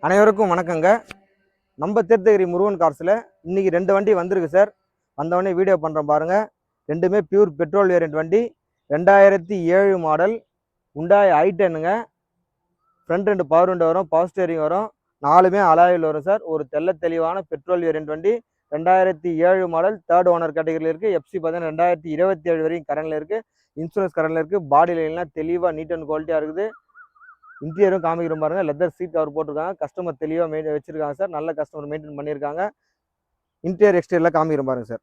அனைவருக்கும் வணக்கங்க. நம்ம தீர்த்தகிரி முருகன் கார்ஸில் இன்றைக்கி 2 வண்டி வந்திருக்கு சார். வந்தவொடனே வீடியோ பண்ணுறோம் பாருங்கள். ரெண்டுமே பியூர் பெட்ரோல் வேரியண்ட் வண்டி. 2007 மாடல் Hyundai i10ங்க. ஃப்ரண்ட் 2 பவர் விண்டோ வரும், பவர் ஸ்டேரிங் வரும், 4மே அலாயில் வரும் சார். ஒரு தெளிவான பெட்ரோல் வேரியண்ட் வண்டி. 2007 மாடல், 3rd ஓனர் கேட்டகரியில் இருக்குது. எஃப்சி பார்த்தீங்கன்னா 2027 வரைக்கும் கரண்டில் இருக்குது. இன்சூரன்ஸ் கரண்டில் இருக்குது. பாடி லைன்லாம் தெளிவாக நீட் அண்ட் குவாலிட்டியாக இருக்குது. இன்டீரியரும் காமிக்கிற பாருங்க. லெதர் சீட் கவர் போட்டிருக்காங்க. கஸ்டமர் தெளிவாக வச்சிருக்காங்க சார். நல்ல கஸ்டமர் மெயின்டைன் பண்ணியிருக்காங்க. இன்டீரியர் எக்ஸ்டீரியர்லாம் காமிக்கிற பாருங்க சார்.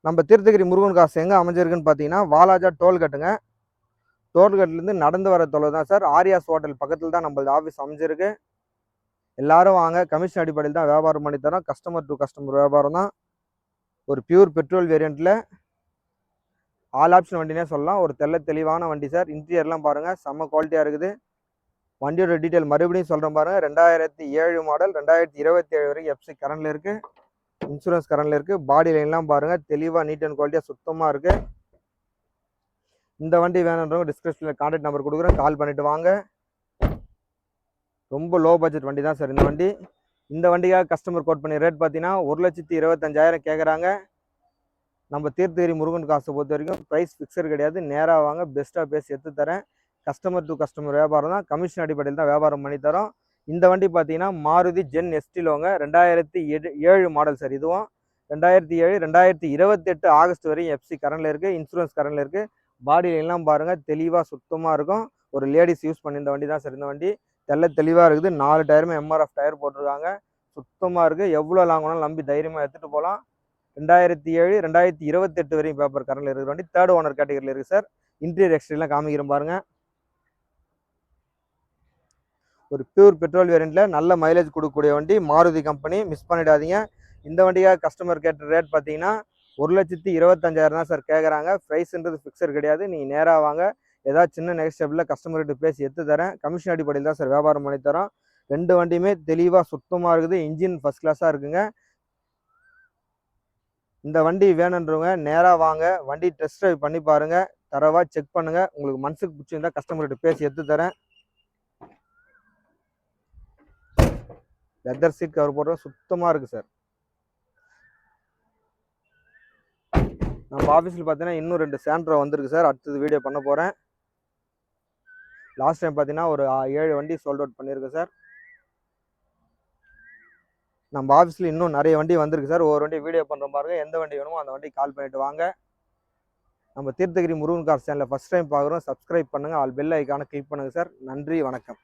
நம்ம தீர்த்தகிரி முருகன் காசு எங்கே அமைஞ்சிருக்குன்னு பார்த்தீங்கன்னா வாலாஜா டோல்கட்டுங்க. டோல்கட்லேருந்து நடந்து வர தொலைவு தான் சார். ஆரியாஸ் ஹோட்டல் பக்கத்தில் தான் நம்மளது ஆஃபீஸ் அமைஞ்சிருக்கு. எல்லாரும் வாங்க. கமிஷன் அடிப்படையில் தான் வியாபாரம் பண்ணி தரோம். கஸ்டமர் டு கஸ்டமர் வியாபாரம் தான். ஒரு பியூர் பெட்ரோல் வேரியண்ட்டில் ஆல் ஆப்ஷன் வண்டினே சொல்லலாம். ஒரு தெளிவான வண்டி சார். இன்டீரியர்லாம் பாருங்கள், செம்ம குவாலிட்டியாக இருக்குது. வண்டியோட டீட்டெயில் மறுபடியும் சொல்கிறேன் பாருங்கள். 2007 மாடல், 2027 வரைக்கும் எஃப்சி கரண்டில் இருக்குது. இன்சூரன்ஸ் கரண்டில் இருக்குது. பாடி லைன்லாம் பாருங்கள், தெளிவாக நீட் அண்ட் குவாலிட்டியாக சுத்தமாக இருக்குது. இந்த வண்டி வேணுன்றவங்க டிஸ்கிரிப்ஷனில் கான்டாக்ட் நம்பர் கொடுக்குறேன், கால் பண்ணிவிட்டு வாங்க. ரொம்ப லோ பட்ஜெட் வண்டி தான் சார் இந்த வண்டி. இந்த வண்டிக்காக கஸ்டமர் கோட் பண்ணி ரேட் பார்த்தீங்கன்னா 1,25,000 கேட்குறாங்க. நம்ம தீர்த்தகிரி முருகன் காசை பொறுத்த வரைக்கும் ப்ரைஸ் ஃபிக்ஸர் கிடையாது. நேராக வாங்க, பெஸ்ட்டாக பேசி எடுத்து தரேன். கஸ்டமர் டு கஸ்டமர் வியாபாரம் தான். கமிஷன் அடிப்படையில் தான் வியாபாரம் பண்ணி தரோம். இந்த வண்டி பார்த்தீங்கன்னா மாருதி ஜென் எஸ்டிலோங்க. 2007 model sir. இதுவும் 2007, 2028 ஆகஸ்ட் வரையும் எஃப்சி கரண்டில் இருக்குது. இன்சூரன்ஸ் கரண்டில் இருக்குது. பாடி எல்லாம் பாருங்கள், தெளிவாக சுத்தமாக இருக்கும். ஒரு லேடிஸ் யூஸ் பண்ணி இந்த வண்டி தான் சார் இந்த வண்டி. தெளிவாக இருக்குது. 4 டயருமே எம்ஆர்எஃப் டயர் போட்டிருக்காங்க. சுத்தமாக இருக்குது. எவ்வளோ லாங் வேணாலும் நம்பி தைரியமாக எடுத்துகிட்டு போகலாம். 2007, 2028 வரையும் பேப்பர் கரண்டில் இருக்கிற வண்டி. 3rd ஓனர் கேட்டகரியில் இருக்குது சார். இன்டீரியர் எக்ஸ்டீரியர்லாம் காமிக்கிறேன் பாருங்கள். ஒரு பியூர் பெட்ரோல் வேரியண்ட்டில் நல்ல மைலேஜ் கொடுக்கக்கூடிய வண்டி. மாருதி கம்பெனி, மிஸ் பண்ணிடாதீங்க. இந்த வண்டிக்காக கஸ்டமர் கேட்ட ரேட் பார்த்தீங்கன்னா 1,25,000 தான் சார் கேட்குறாங்க. ப்ரைஸ்ன்றது ஃபிக்ஸர் கிடையாது. நீங்கள் நேராக வாங்க. ஏதாவது சின்ன நெகஸ்டபிளில் கஸ்டமர்கிட்ட பேசி எடுத்து தரேன். கமிஷன் அடிப்படையில் தான் சார் வியாபாரம் பண்ணி தரோம். 2 வண்டியுமே தெளிவாக சுத்தமாக இருக்குது. இன்ஜின் ஃபஸ்ட் கிளாஸாக இருக்குங்க. இந்த வண்டி வேணுன்றவங்க நேராக வாங்க. வண்டி டெஸ்ட் ட்ரைவ் பண்ணி பாருங்கள். தரவாக செக் பண்ணுங்கள். உங்களுக்கு மனசுக்கு பிடிச்சிருந்தா கஸ்டமர்கிட்ட பேசி எடுத்து தரேன். லெதர் சீட் கவர் போடுற சுத்தமாக இருக்குது சார். நம்ம ஆஃபீஸில் பார்த்தீங்கன்னா இன்னும் 2 சாண்ட்ரோ வந்திருக்கு சார். அடுத்தது வீடியோ பண்ண போகிறேன். லாஸ்ட் டைம் பார்த்தீங்கன்னா ஒரு 7 வண்டி சோல்ட் அவுட் பண்ணியிருக்கேன் சார். நம்ம ஆஃபீஸில் இன்னும் நிறைய வண்டி வந்திருக்கு சார். ஒவ்வொரு வண்டி வீடியோ பண்ணுற பாருங்க. எந்த வண்டி வேணுமோ அந்த வண்டி கால் பண்ணிவிட்டு வாங்க. நம்ம தீர்த்தகிரி முருகன் கார் சேனலை ஃபஸ்ட் டைம் பார்க்குறோம். சப்ஸ்கிரைப் பண்ணுங்கள். ஆல் பெல் ஐக்கானை கிளிக் பண்ணுங்கள் சார். நன்றி, வணக்கம்.